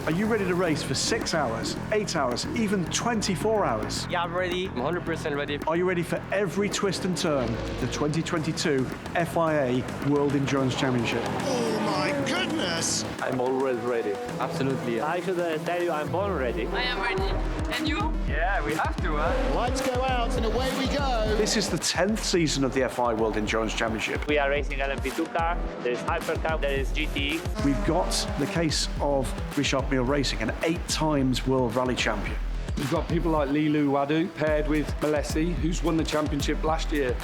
Are you ready to race for 6 hours, 8 hours, even 24 hours? Yeah, I'm ready. I'm 100% ready. Are you ready for every twist and turn? The 2022 FIA World Endurance Championship. Oh my goodness! I'm always ready. Absolutely. I should tell you, I'm born ready. I am ready. And you? Yeah, we have to, huh? Lights go out and away we go. This is the 10th season of the FIA World Endurance Championship. We are racing LMP2 car, there is hypercar, there is GT. We've got the case of Richard Mille Racing, an 8 times world rally champion. You've got people like Lilu Wadu paired with Malesi, who's won the championship last year.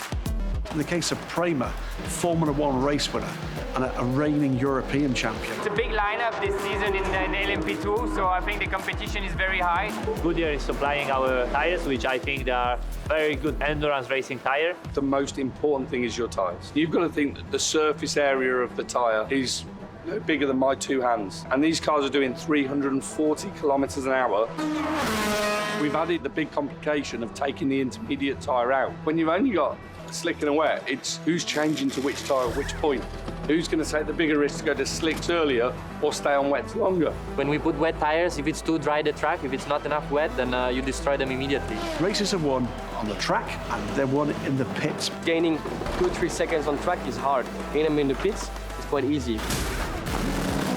In the case of Prema, Formula One race winner and a reigning European champion. It's a big lineup this season in LMP2, so I think the competition is very high. Goodyear is supplying our tires, which I think they are very good endurance racing tire. The most important thing is your tyres. You've got to think that the surface area of the tyre is bigger than my 2 hands. And these cars are doing 340 kilometers an hour. We've added the big complication of taking the intermediate tyre out. When you've only got slick and a wet, it's who's changing to which tyre at which point. Who's going to take the bigger risk to go to slicks earlier or stay on wets longer? When we put wet tires, if it's too dry the track, if it's not enough wet, then you destroy them immediately. Races are won on the track and they're won in the pits. Gaining 2-3 seconds on track is hard. Gaining them in the pits is quite easy.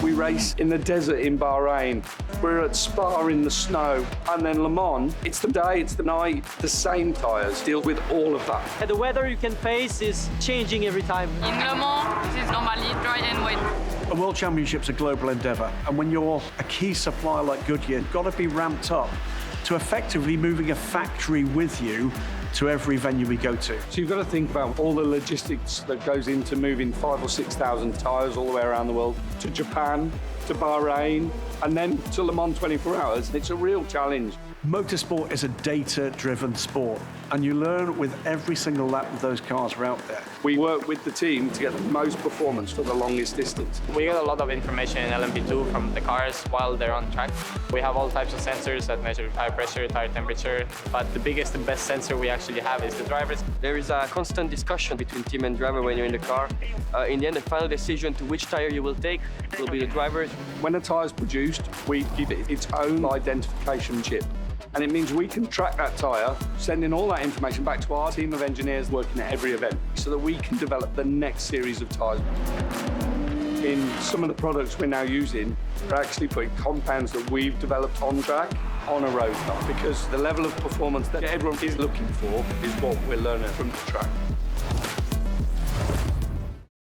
We race in the desert in Bahrain. We're at Spa in the snow. And then Le Mans, it's the day, it's the night, the same tyres deal with all of that. The weather you can face is changing every time. In Le Mans, it is normally dry and wet. A World Championship's a global endeavour, and when you're a key supplier like Goodyear, you've got to be ramped up to effectively moving a factory with you to every venue we go to. So you've got to think about all the logistics that goes into moving 5,000 or 6,000 tyres all the way around the world to Japan, to Bahrain, and then to Le Mans 24 hours. It's a real challenge. Motorsport is a data-driven sport, and you learn with every single lap of those cars are out there. We work with the team to get the most performance for the longest distance. We get a lot of information in LMP2 from the cars while they're on track. We have all types of sensors that measure tire pressure, tire temperature, but the biggest and best sensor we actually have is the drivers. There is a constant discussion between team and driver when you're in the car. In the end, the final decision to which tire you will take will be the driver's. When a tyre is produced, we give it its own identification chip. And it means we can track that tyre, sending all that information back to our team of engineers working at every event so that we can develop the next series of tyres. In some of the products we're now using, we're actually putting compounds that we've developed on track on a road car because the level of performance that everyone is looking for is what we're learning from the track.